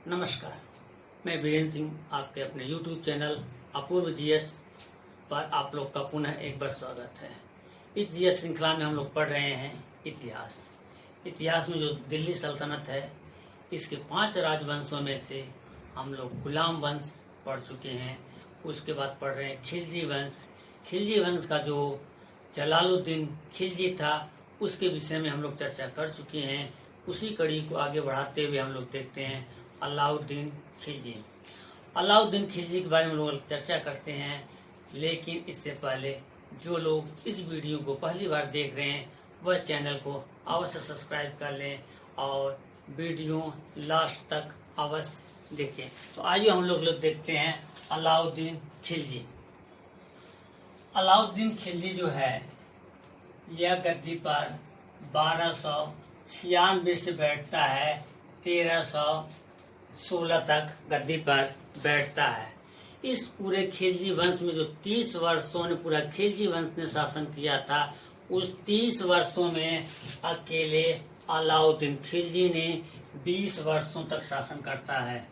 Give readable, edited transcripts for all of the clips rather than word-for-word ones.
नमस्कार, मैं बीरेन सिंह आपके अपने YouTube चैनल अपूर्व जीएस पर आप लोग का पुनः एक बार स्वागत है। इस जीएस श्रृंखला में हम लोग पढ़ रहे हैं इतिहास में जो दिल्ली सल्तनत है, इसके 5 राजवंशों में से हम लोग गुलाम वंश पढ़ चुके हैं। उसके बाद पढ़ रहे हैं खिलजी वंश का जो जलालुद्दीन खिलजी था, उसके विषय में हम लोग चर्चा कर चुके हैं। उसी कड़ी को आगे बढ़ाते हुए हम लोग देखते हैं अलाउद्दीन खिलजी के बारे में लोग चर्चा करते हैं। लेकिन इससे पहले जो लोग इस वीडियो को पहली बार देख रहे हैं, वह चैनल को अवश्य सब्सक्राइब कर लें और वीडियो लास्ट तक अवश्य देखें। तो आइए हम लोग देखते हैं अलाउद्दीन खिलजी जो है, यह गद्दी पर 1296 से बैठता है, 1316 तक गद्दी पर बैठता है। इस पूरे खिलजी वंश में जो 30 वर्षों ने पूरा खिलजी वंश ने शासन किया था, उस 30 वर्षों में अकेले अलाउद्दीन खिलजी ने 20 वर्षों तक शासन करता है।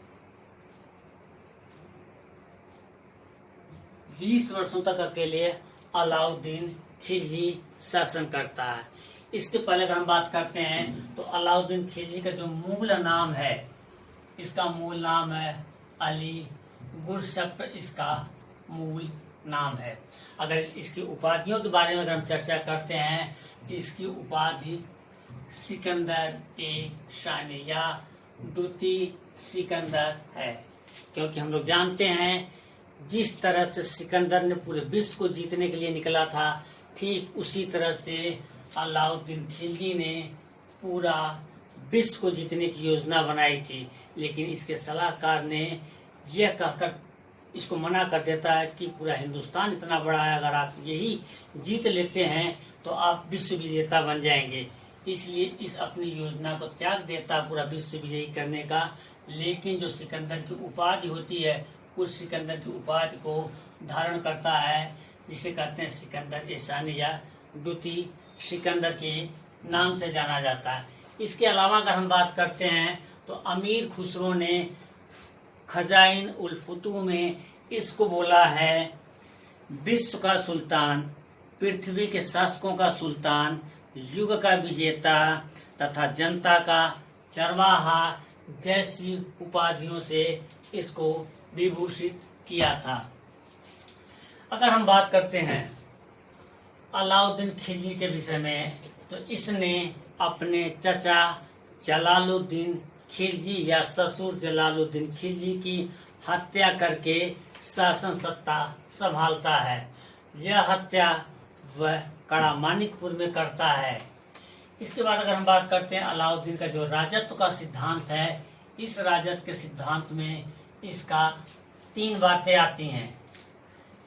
20 वर्षों तक अकेले अलाउद्दीन खिलजी शासन करता है। इसके पहले अगर हम बात करते हैं तो अलाउद्दीन खिलजी का जो मूल नाम है, इसका मूल नाम है अली गुरशप, इसका मूल नाम है। अगर इसकी उपाधियों के बारे में अगर हम चर्चा करते हैं तो इसकी उपाधि सिकंदर ए शानी या द्वितीय सिकंदर है, क्योंकि हम लोग जानते हैं जिस तरह से सिकंदर ने पूरे विश्व को जीतने के लिए निकला था, ठीक उसी तरह से अलाउद्दीन खिलजी ने पूरा विश्व को जीतने की योजना बनाई थी। लेकिन इसके सलाहकार ने यह कहकर इसको मना कर देता है कि पूरा हिंदुस्तान इतना बड़ा है, अगर आप यही जीत लेते हैं तो आप विश्व विजेता बन जाएंगे। इसलिए इस अपनी योजना को त्याग देता पूरा विश्व विजयी करने का। लेकिन जो सिकंदर की उपाधि होती है, उस सिकंदर की उपाधि को धारण करता है, जिसे कहते हैं सिकंदर एशानी या द्वितीय सिकंदर के नाम से जाना जाता है। इसके अलावा अगर हम बात करते हैं तो अमीर खुसरो ने खजाइन उल फुतूह में इसको बोला है विश्व का सुल्तान, पृथ्वी के शासकों का सुल्तान, युग का विजेता तथा जनता का चरवाहा जैसी उपाधियों से इसको विभूषित किया था। अगर हम बात करते हैं अलाउद्दीन खिलजी के विषय में, तो इसने अपने चचा जलालुद्दीन खिलजी या ससुर जलालुद्दीन खिलजी की हत्या करके शासन सत्ता संभालता है। यह हत्या वह कड़ा मानिकपुर में करता है। इसके बाद अगर हम बात करते हैं अलाउद्दीन का जो राजत्व का सिद्धांत है, इस राजत्व के सिद्धांत में इसका 3 बातें आती हैं।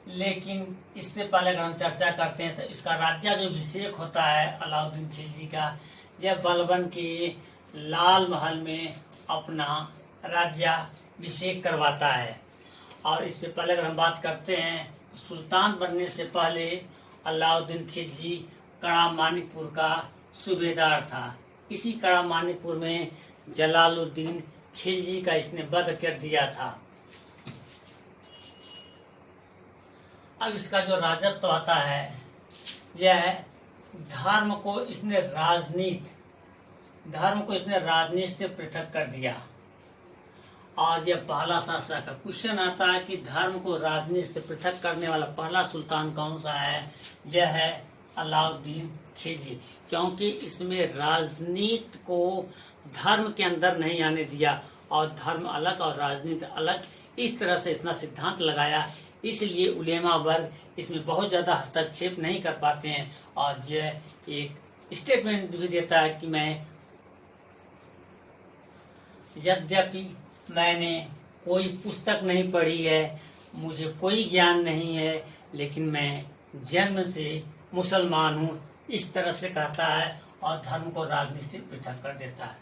लेकिन इससे पहले अगर हम चर्चा करते हैं तो इसका राज्याभिषेक होता है अलाउद्दीन खिलजी का। यह बलबन के लाल महल में अपना राज्याभिषेक करवाता है। और इससे पहले अगर हम बात करते हैं, सुल्तान बनने से पहले अलाउद्दीन खिलजी कड़ा मानिकपुर का सूबेदार था। इसी कड़ा मानिकपुर में जलालुद्दीन खिलजी का इसने वध कर दिया था। अब इसका जो राजत्व आता है, यह धर्म को इसने राजनीति से पृथक कर दिया। और यह पहला शासक का क्वेश्चन आता है कि धर्म को राजनीति से पृथक करने वाला पहला सुल्तान कौन सा है? यह है अलाउद्दीन खिलजी, क्योंकि इसमें राजनीति को धर्म के अंदर नहीं आने दिया और धर्म अलग और राजनीति अलग, इस तरह से इसने सिद्धांत लगाया। इसलिए उलेमा वर्ग इसमें बहुत ज्यादा हस्तक्षेप नहीं कर पाते हैं। और यह एक स्टेटमेंट भी देता है कि मैं यद्यपि मैंने कोई पुस्तक नहीं पढ़ी है, मुझे कोई ज्ञान नहीं है, लेकिन मैं जन्म से मुसलमान हूँ, इस तरह से कहता है और धर्म को राजनीति से पृथक कर देता है।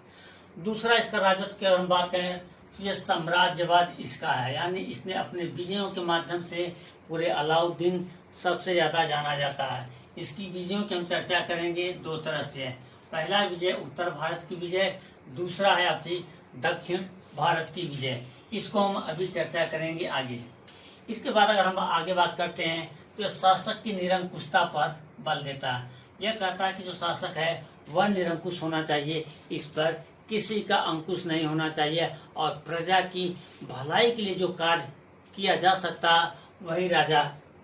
दूसरा, इसका राजत्व की अगर हम बात करें तो यह साम्राज्यवाद इसका है, यानी इसने अपने विजयों के माध्यम से पूरे अलाउद्दीन सबसे ज्यादा जाना जाता है। इसकी विजयों की हम चर्चा करेंगे 2 तरह से। पहला विजय उत्तर भारत की विजय, दूसरा है आपकी दक्षिण भारत की विजय। इसको हम अभी चर्चा करेंगे आगे। इसके बाद अगर हम आगे बात करते हैं तो शासक की निरंकुशता पर बल देता है। यह कहता है कि जो शासक है वह निरंकुश होना चाहिए, इस पर किसी का अंकुश नहीं होना चाहिए, और प्रजा की भलाई के लिए जो कार्य किया जा सकता वही राजा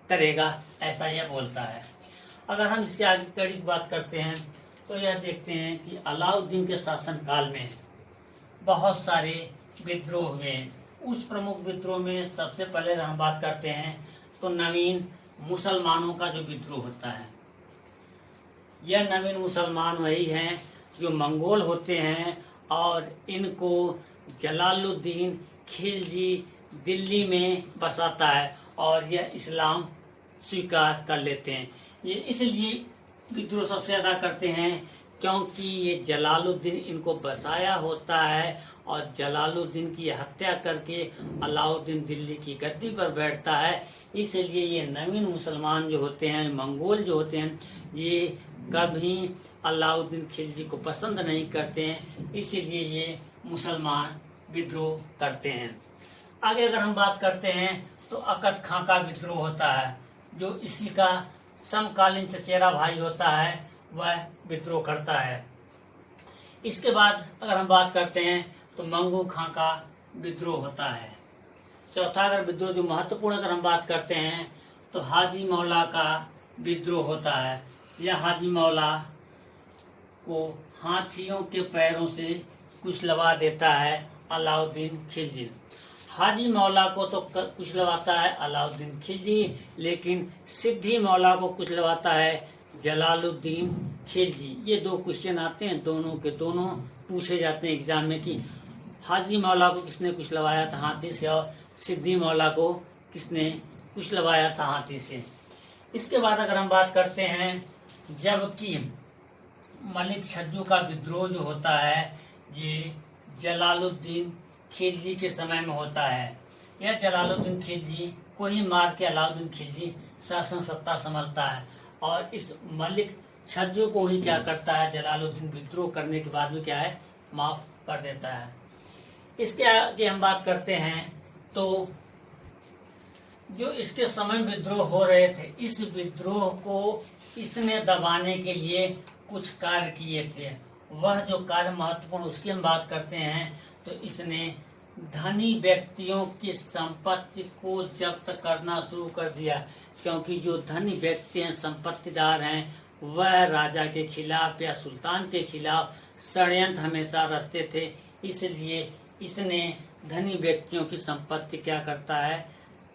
करेगा, ऐसा यह बोलता है। अगर हम इसके आगे कड़ी की बात करते हैं तो यह देखते हैं कि अलाउद्दीन के शासन काल में बहुत सारे विद्रोह हुए। उस प्रमुख विद्रोह में सबसे पहले हम बात करते हैं तो नवीन मुसलमानों का जो विद्रोह होता है। यह नवीन मुसलमान वही हैं जो मंगोल होते हैं, और इनको जलालुद्दीन खिलजी दिल्ली में बसाता है और यह इस्लाम स्वीकार कर लेते हैं। ये इसलिए विद्रोह सबसे ज़्यादा करते हैं क्योंकि ये जलालुद्दीन इनको बसाया होता है, और जलालुद्दीन की हत्या करके अलाउद्दीन दिल्ली की गद्दी पर बैठता है। इसलिए ये नवीन मुसलमान जो होते हैं, मंगोल जो होते हैं, ये कभी अलाउद्दीन खिलजी को पसंद नहीं करते हैं, इसीलिए ये मुसलमान विद्रोह करते हैं। आगे अगर हम बात करते हैं तो अकद खां का विद्रोह होता है, जो इसी का समकालीन चचेरा भाई होता है, वह विद्रोह करता है। इसके बाद अगर हम बात करते हैं तो मंगू खां का विद्रोह होता है। चौथा अगर विद्रोह जो महत्वपूर्ण अगर हम बात करते हैं तो हाजी मौला का विद्रोह होता है। यह हाजी मौला को हाथियों के पैरों से कुचलवा देता है अलाउद्दीन खिलजी। हाजी मौला को तो कुचलवाता है अलाउद्दीन खिलजी, लेकिन सिद्धी मौला को कुचलवाता है जलालुद्दीन खिलजी। ये दो क्वेश्चन आते हैं, दोनों के दोनों पूछे जाते हैं एग्जाम में कि हाजी मौला को किसने कुचलवाया था हाथी से, और सिद्धी मौला को किसने कुचलवाया था हाथी से। इसके बाद अगर हम बात करते हैं जबकि मलिक छज्जू का विद्रोह जो होता है ये जलालुद्दीन खिलजी के समय में होता है। यह जलालुद्दीन खिलजी को ही मार के अलाउद्दीन खिलजी शासन सत्ता संभालता है, और इस मलिक छज्जू को ही क्या करता है जलालुद्दीन विद्रोह करने के बाद भी क्या है माफ कर देता है। इसके आगे हम बात करते हैं तो जो इसके समय विद्रोह हो रहे थे, इस विद्रोह को इसने दबाने के लिए कुछ कार्य किए थे। वह जो कार्य महत्वपूर्ण उसकी हम बात करते हैं तो इसने धनी व्यक्तियों की संपत्ति को जब्त करना शुरू कर दिया, क्योंकि जो धनी व्यक्ति हैं, संपत्तिदार हैं, वह राजा के खिलाफ या सुल्तान के खिलाफ षड्यंत्र हमेशा रचते थे। इसलिए इसने धनी व्यक्तियों की संपत्ति क्या करता है,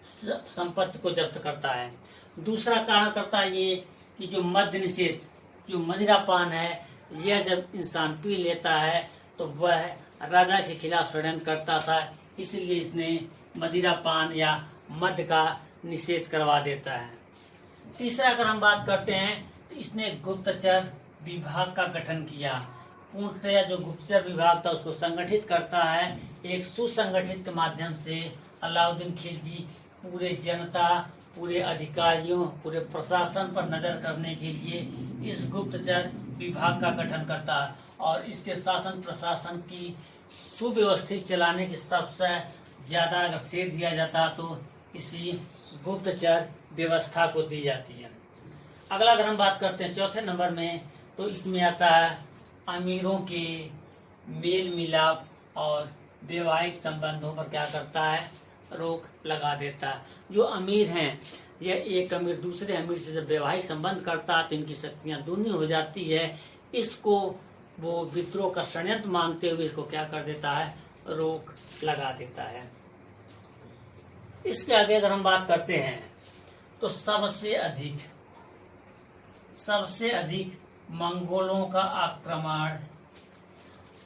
संपत्ति को जब्त करता है। दूसरा कारण करता है ये कि जो मद्य निषेध, जो मदिरापान है, यह जब इंसान पी लेता है तो वह राजा के खिलाफ षड्यंत्र करता था, इसलिए इसने मदिरापान या मद्य का निषेध करवा देता है। तीसरा अगर हम बात करते हैं तो इसने गुप्तचर विभाग का गठन किया। पूर्णतया जो गुप्तचर विभाग था उसको संगठित करता है। एक सुसंगठित के माध्यम से अलाउद्दीन खिलजी पूरे जनता, पूरे अधिकारियों, पूरे प्रशासन पर नजर करने के लिए इस गुप्तचर विभाग का गठन करता है, और इसके शासन प्रशासन की सुव्यवस्थित चलाने की सबसे ज्यादा अगर श्रेय दिया जाता तो इसी गुप्तचर व्यवस्था को दी जाती है। अगला अगर हम बात करते हैं चौथे नंबर में तो इसमें आता है अमीरों के मेल मिलाप और वैवाहिक संबंधों पर क्या करता है, रोक लगा देता है। जो अमीर हैं, यह एक अमीर दूसरे अमीर से जब वैवाहिक संबंध करता है तो इनकी शक्तियां दूनी हो जाती है। इसको वो विद्रोह का षड्यंत्र मानते हुए इसको क्या कर देता है, रोक लगा देता है। इसके आगे अगर हम बात करते हैं तो सबसे अधिक मंगोलों का आक्रमण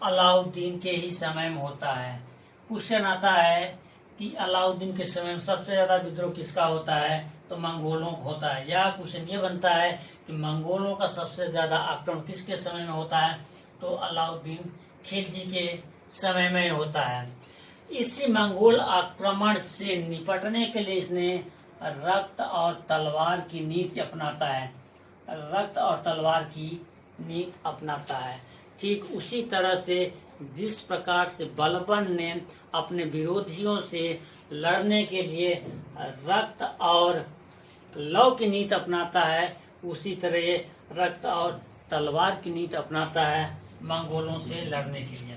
अलाउद्दीन के ही समय में होता है। क्वेश्चन आता है कि अलाउद्दीन के समय में सबसे ज्यादा विद्रोह किसका होता है, तो मंगोलों का होता है। या क्वेश्चन ये बनता है कि मंगोलों का सबसे ज्यादा आक्रमण किसके समय में होता है, तो अलाउद्दीन खिलजी के समय में होता है। इसी मंगोल आक्रमण से निपटने के लिए इसने रक्त और तलवार की नीति अपनाता है। रक्त और तलवार की नीति अपनाता है। ठीक उसी तरह से जिस प्रकार से बलबन ने अपने विरोधियों से लड़ने के लिए रक्त और लौ की नीति अपनाता है, उसी तरह ये रक्त और तलवार की नीति अपनाता है मंगोलों से लड़ने के लिए।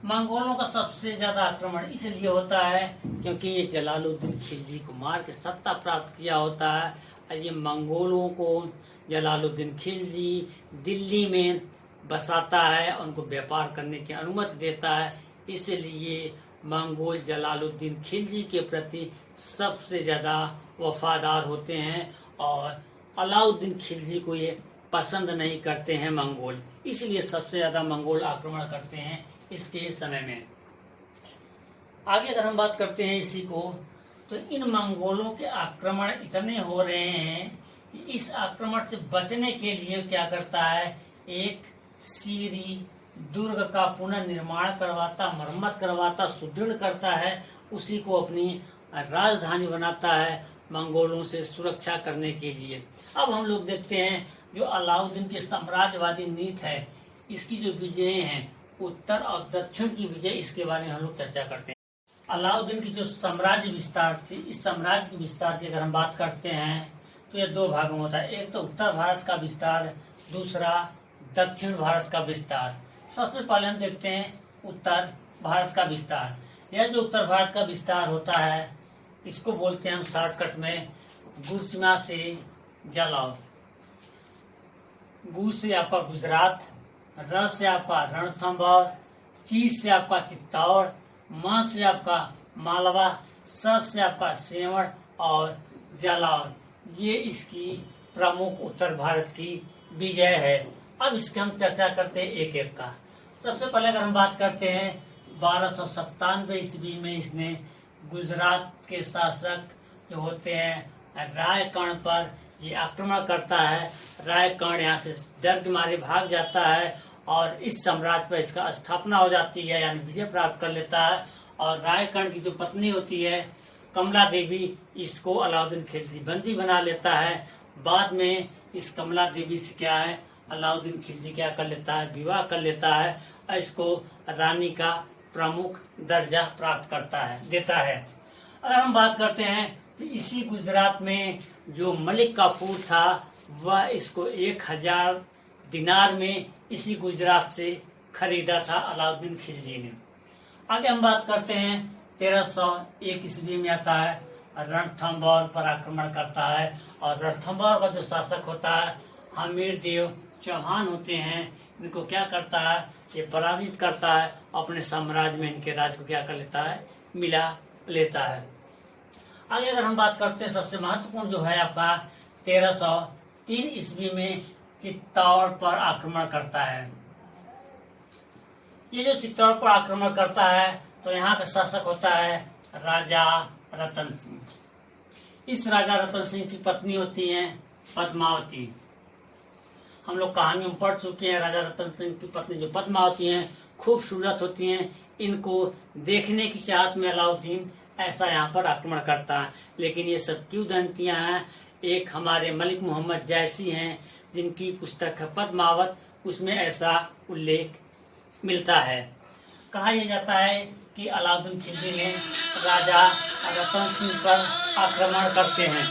मंगोलों का सबसे ज्यादा आक्रमण इसलिए होता है क्योंकि ये जलालुद्दीन खिलजी को मार के सत्ता प्राप्त किया होता है, और ये मंगोलों को जलालुद्दीन खिलजी दिल्ली में बसाता है, उनको व्यापार करने की अनुमति देता है। इसलिए मंगोल जलालुद्दीन खिलजी के प्रति सबसे ज्यादा वफादार होते हैं, और अलाउद्दीन खिलजी को ये पसंद नहीं करते हैं मंगोल, इसलिए सबसे ज्यादा मंगोल आक्रमण करते हैं इसके समय में। आगे अगर हम बात करते हैं इसी को, तो इन मंगोलों के आक्रमण इतने हो रहे हैं कि इस आक्रमण से बचने के लिए क्या करता है, एक सीरी दुर्ग का पुनर्निर्माण करवाता, मरम्मत करवाता, सुदृढ़ करता है, उसी को अपनी राजधानी बनाता है मंगोलों से सुरक्षा करने के लिए। अब हम लोग देखते हैं जो अलाउद्दीन की साम्राज्यवादी नीति है, इसकी जो विजय हैं उत्तर और दक्षिण की विजय, इसके बारे में हम लोग चर्चा करते हैं। अलाउद्दीन की जो साम्राज्य विस्तार थी, इस साम्राज्य के विस्तार की अगर हम बात करते हैं तो ये दो भागों में होता है, एक तो उत्तर भारत का विस्तार, दूसरा दक्षिण भारत का विस्तार। सबसे पहले हम देखते हैं उत्तर भारत का विस्तार। यह जो उत्तर भारत का विस्तार होता है इसको बोलते हैं हम शॉर्टकट में गुरचिमा से जलाओ। गु से आपका गुजरात, र से आपका रणथंभौर, ची से आपका चित्तौड़, म से आपका मालवा, स से आपका सेवण और जालौर। ये इसकी प्रमुख उत्तर भारत की विजय है। अब इसकी हम चर्चा करते हैं एक एक का। सबसे पहले अगर हम बात करते हैं 1297 ईस्वी में इसने गुजरात के शासक जो होते हैं रायकर्ण पर ये आक्रमण करता है। रायकर्ण यहाँ से डर के मारे भाग जाता है और इस साम्राज्य पर इसका स्थापना हो जाती है, यानी विजय प्राप्त कर लेता है। और रायकर्ण की जो पत्नी होती है कमला देवी, इसको अलाउद्दीन खिलजी बंदी बना लेता है। बाद में इस कमला देवी से क्या है, अलाउद्दीन खिलजी क्या कर लेता है, विवाह कर लेता है और इसको रानी का प्रमुख दर्जा प्राप्त देता है। अगर हम बात करते हैं तो इसी गुजरात में जो मलिक काफूर था वह इसको 1000 दिनार में इसी गुजरात से खरीदा था अलाउद्दीन खिलजी ने। आगे हम बात करते हैं 1301 ईस्वी में आता है, रणथंभौर पर आक्रमण करता है और रणथंभौर का जो शासक होता है हमीर देव चौहान होते हैं, इनको क्या करता है, ये पराजित करता है, अपने साम्राज्य में इनके राज्य को क्या कर लेता है, मिला लेता है। आगे अगर हम बात करते हैं सबसे महत्वपूर्ण जो है आपका 1303 ईस्वी में चित्तौड़ पर आक्रमण करता है। ये जो चित्तौड़ पर आक्रमण करता है तो यहाँ का शासक होता है राजा रतन सिंह। इस राजा रतन सिंह की पत्नी होती है पद्मावती। हम लोग कहानी में पढ़ चुके हैं, राजा रतन सिंह की पत्नी जो पद्मावती हैं खूबसूरत होती हैं। इनको देखने की चाहत में अलाउद्दीन ऐसा यहाँ पर आक्रमण करता है। लेकिन ये सब क्यों दंतियां हैं, एक हमारे मलिक मोहम्मद जैसी हैं जिनकी पुस्तक है पद्मावत, उसमें ऐसा उल्लेख मिलता है। कहा यह जाता है कि अलाउद्दीन खिलजी ने राजा रतन सिंह पर आक्रमण करते हैं।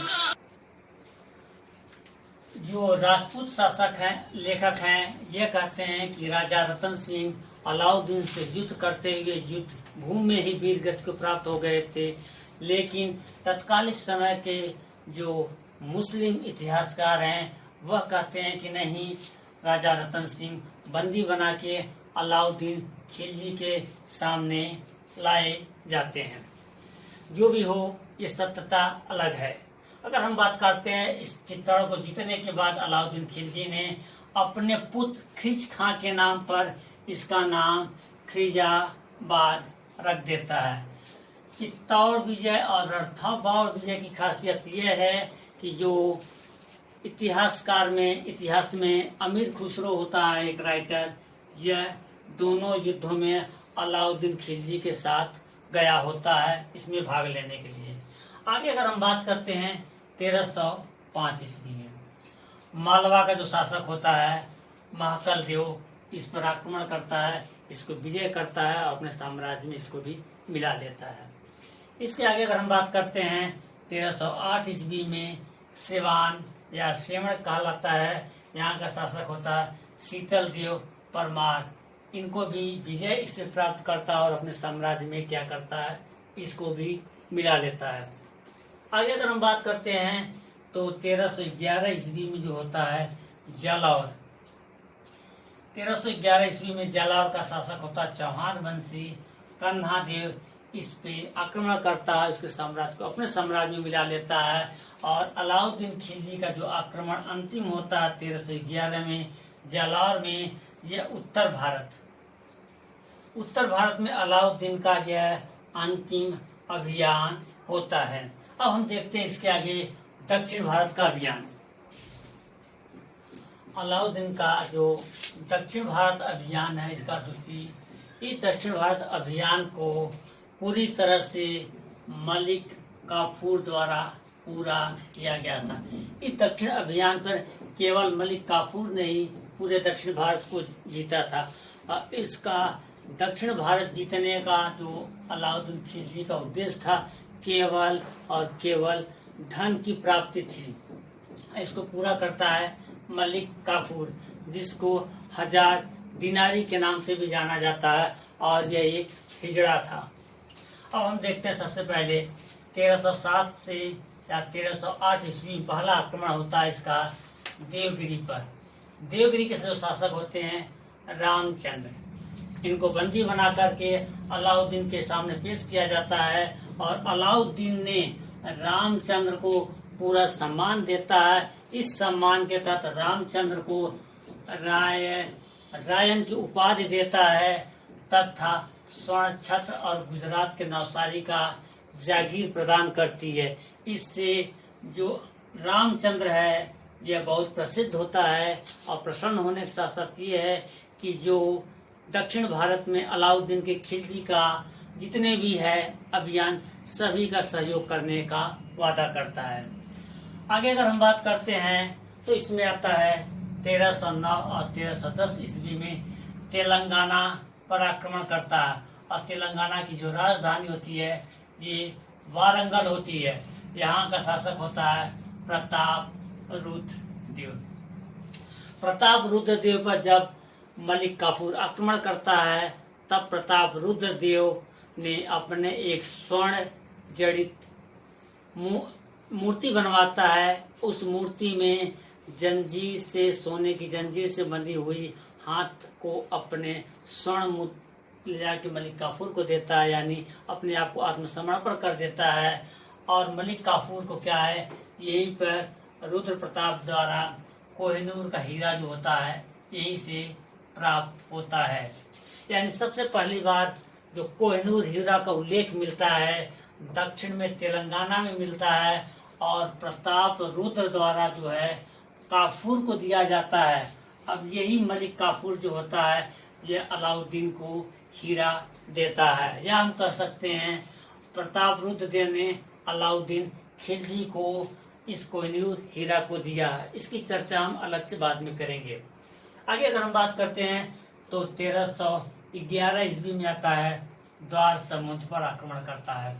जो राजपूत शासक हैं, लेखक हैं, ये कहते हैं कि राजा रतन सिंह अलाउद्दीन से युद्ध करते हुए युद्ध भूमि में ही वीर गति को प्राप्त हो गए थे। लेकिन तत्कालिक समय के जो मुस्लिम इतिहासकार हैं वह कहते हैं कि नहीं, राजा रतन सिंह बंदी बना के अलाउद्दीन खिलजी के सामने लाए जाते हैं। जो भी हो, ये सत्यता अलग है। अगर हम बात करते हैं इस चित्तौड़ को जीतने के बाद अलाउद्दीन खिलजी ने अपने पुत्र खिच खां के नाम पर इसका नाम खिजाबाद रख देता है। चित्तौड़ विजय और रणथंभौर विजय की खासियत यह है कि जो इतिहास में अमीर खुसरो होता है एक राइटर, यह दोनों युद्धों में अलाउद्दीन खिलजी के साथ गया होता है इसमें भाग लेने के लिए। आगे अगर हम बात करते हैं 1305 ईस्वी में मालवा का जो शासक होता है महाकल देव, इस पर आक्रमण करता है। इसको विजय करता है और अपने साम्राज्य में इसको भी मिला लेता है। इसके आगे अगर हम बात करते हैं 1308 ईस्वी में सेवान या सेवण कहलाता है, यहाँ का शासक होता है शीतल देव परमार। इनको भी विजय इससे प्राप्त करता है और अपने साम्राज्य में क्या करता है, इसको भी मिला लेता है। आगे अगर हम बात करते हैं तो 1311 ईस्वी में जो होता है जालौर। 1311 ईस्वी में जालौर का शासक होता है चौहान वंशी कन्हा देव। इस पे आक्रमण करता है, उसके साम्राज्य को अपने साम्राज्य में मिला लेता है। और अलाउद्दीन खिलजी का जो आक्रमण अंतिम होता है 1311 में जालौर में, यह उत्तर भारत में अलाउद्दीन का यह अंतिम अभियान होता है। अब हम देखते हैं इसके आगे दक्षिण भारत का अभियान। अलाउद्दीन का जो दक्षिण भारत अभियान है, इसका द्वितीय, इस दक्षिण भारत अभियान को पूरी तरह से मलिक काफूर द्वारा पूरा किया गया था। इस दक्षिण अभियान पर केवल मलिक काफूर ने ही पूरे दक्षिण भारत को जीता था। और इसका दक्षिण भारत जीतने का जो अलाउद्दीन खिलजी का उद्देश्य था, केवल और केवल धन की प्राप्ति थी। इसको पूरा करता है मलिक काफूर, जिसको 1000 दिनारी के नाम से भी जाना जाता है, और यह एक हिजड़ा था। अब हम देखते हैं सबसे पहले 1307 से या 1308 ईस्वी में पहला आक्रमण होता है इसका देवगिरी पर। देवगिरी के जो शासक होते हैं रामचंद्र। इनको बंदी बना करके अलाउद्दीन के सामने पेश किया जाता है, और अलाउद्दीन ने रामचंद्र को पूरा सम्मान देता है। इस सम्मान के तहत रामचंद्र को रायन की उपाधि देता है, तथा स्वर्ण छत्र और गुजरात के नवसारी का जागीर प्रदान करती है। इससे जो रामचंद्र है यह बहुत प्रसिद्ध होता है, और प्रसन्न होने के साथ साथ ये है कि जो दक्षिण भारत में अलाउद्दीन के खिलजी का जितने भी है अभियान, सभी का सहयोग करने का वादा करता है। आगे अगर हम बात करते हैं तो इसमें आता है 1309 और 1310 ईस्वी में तेलंगाना पर आक्रमण करता है। और तेलंगाना की जो राजधानी होती है ये वारंगल होती है। यहाँ का शासक होता है प्रताप रुद्र देव। प्रताप रुद्र देव पर जब मलिक काफूर आक्रमण करता है, तब प्रताप रुद्र देव ने अपने एक स्वर्ण जड़ित मूर्ति बनवाता है। उस मूर्ति में जंजीर से, सोने की जंजीर से बंधी हुई हाथ को अपने स्वर्ण ले जाके मलिक काफूर को देता है, यानी अपने आप को आत्मसमर्पण कर देता है। और मलिक काफूर को क्या है, यहीं पर रुद्र प्रताप द्वारा कोहिनूर का हीरा जो होता है यहीं से प्राप्त होता है। यानी सबसे पहली बार जो कोहिनूर हीरा का उल्लेख मिलता है दक्षिण में तेलंगाना में मिलता है, और प्रताप रुद्र द्वारा जो है काफूर को दिया जाता है। अब यही मलिक काफूर जो होता है ये अलाउद्दीन को हीरा देता है, या हम कह सकते हैं प्रताप रुद्र देव ने अलाउद्दीन खिलजी को इस कोहिनूर हीरा को दिया है। इसकी चर्चा हम अलग से बाद में करेंगे। आगे अगर हम बात करते हैं तो 1311 ईस्वी में आता है द्वार समुद्र पर आक्रमण करता है।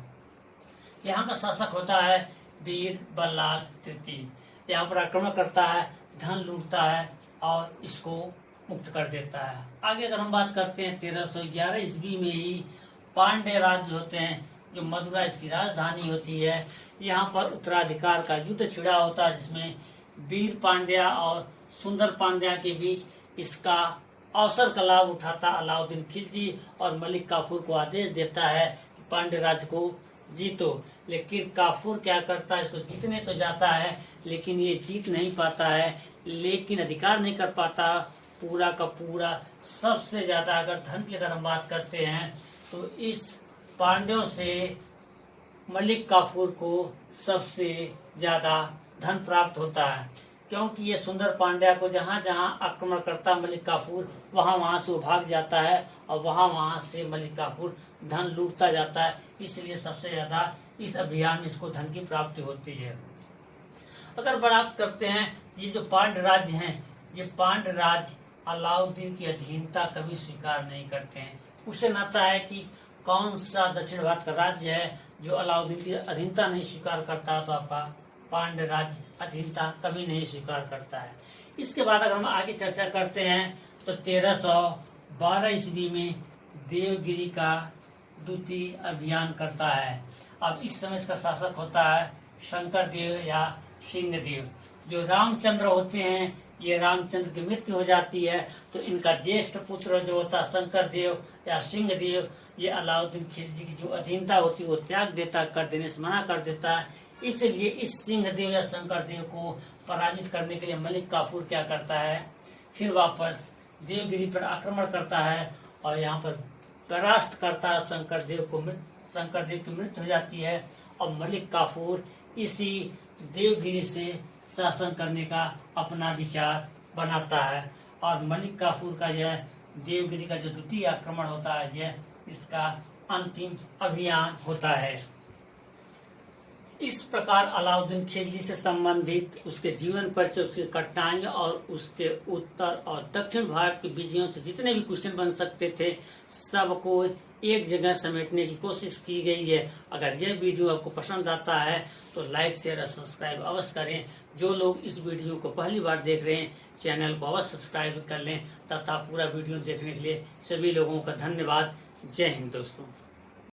यहाँ का शासक होता है वीर बल्लाल तृतीय। यहाँ पर आक्रमण करता है, धन लूटता है और इसको मुक्त कर देता है। आगे अगर हम बात करते हैं 1311 ईस्वी में ही पांड्य राज्य होते हैं, जो मदुरा इसकी राजधानी होती है। यहाँ पर उत्तराधिकार का युद्ध छिड़ा होता है, जिसमें वीर पांड्या और सुंदर पांड्या के बीच इसका अवसर का लाभ उठाता अलाउद्दीन खिलजी, और मलिक काफूर को आदेश देता है कि पांड्य राज्य को जीतो। लेकिन काफूर क्या करता है, इसको जीतने तो जाता है लेकिन ये जीत नहीं पाता है, लेकिन अधिकार नहीं कर पाता। पूरा का पूरा सबसे ज्यादा अगर धन की अगर हम बात करते हैं तो इस पांड्यों से मलिक काफूर को सबसे ज्यादा धन प्राप्त होता है, क्योंकि ये सुंदर पांड्या को जहाँ जहाँ आक्रमण करता मलिक काफूर, वहाँ से वो भाग जाता है और वहाँ से मलिक काफूर धन लूटता जाता है। इसलिए सबसे ज्यादा इस अभियान में इसको धन की प्राप्ति होती है। अगर बात करते हैं ये जो पांड्य राज्य हैं, ये पांड्य राज्य अलाउद्दीन की अधीनता कभी स्वीकार नहीं करते हैं। क्वेश्चन आता है कि कौन सा दक्षिण भारत का राज्य है जो अलाउद्दीन की अधीनता नहीं स्वीकार करता, तो आपका पांड्य राज्य अधीनता कभी नहीं स्वीकार करता है। इसके बाद अगर हम आगे चर्चा करते हैं तो 1312 ईस्वी में देवगिरी का द्वितीय अभियान करता है। अब इस समय इसका शासक होता है शंकर देव या सिंहदेव। जो रामचंद्र होते हैं, ये रामचंद्र की मृत्यु हो जाती है तो इनका ज्येष्ठ पुत्र जो होता है शंकर देव या सिंहदेव, ये अलाउद्दीन खिलजी की जो अधीनता होती है वो त्याग देता, कर देने से मना कर देता है। इसलिए इस सिंहदेव या शंकर देव को पराजित करने के लिए मलिक काफूर क्या करता है, फिर वापस देवगिरी पर आक्रमण करता है और यहाँ पर परास्त करता है शंकर देव की मृत्यु हो जाती है और मलिक काफूर इसी देवगिरी से शासन करने का अपना विचार बनाता है और मलिक काफूर का यह देवगिरी का जो द्वितीय आक्रमण होता है, यह इसका अंतिम अभियान होता है। इस प्रकार अलाउद्दीन खिलजी से संबंधित उसके जीवन परिचय, उसकी कठिनाइयां और उसके उत्तर और दक्षिण भारत के विजयों से जितने भी क्वेश्चन बन सकते थे, सबको एक जगह समेटने की कोशिश की गई है। अगर यह वीडियो आपको पसंद आता है तो लाइक शेयर और सब्सक्राइब अवश्य करें। जो लोग इस वीडियो को पहली बार देख रहे हैं, चैनल को अवश्य सब्सक्राइब कर लें तथा पूरा वीडियो देखने के लिए सभी लोगों का धन्यवाद। जय हिंद दोस्तों।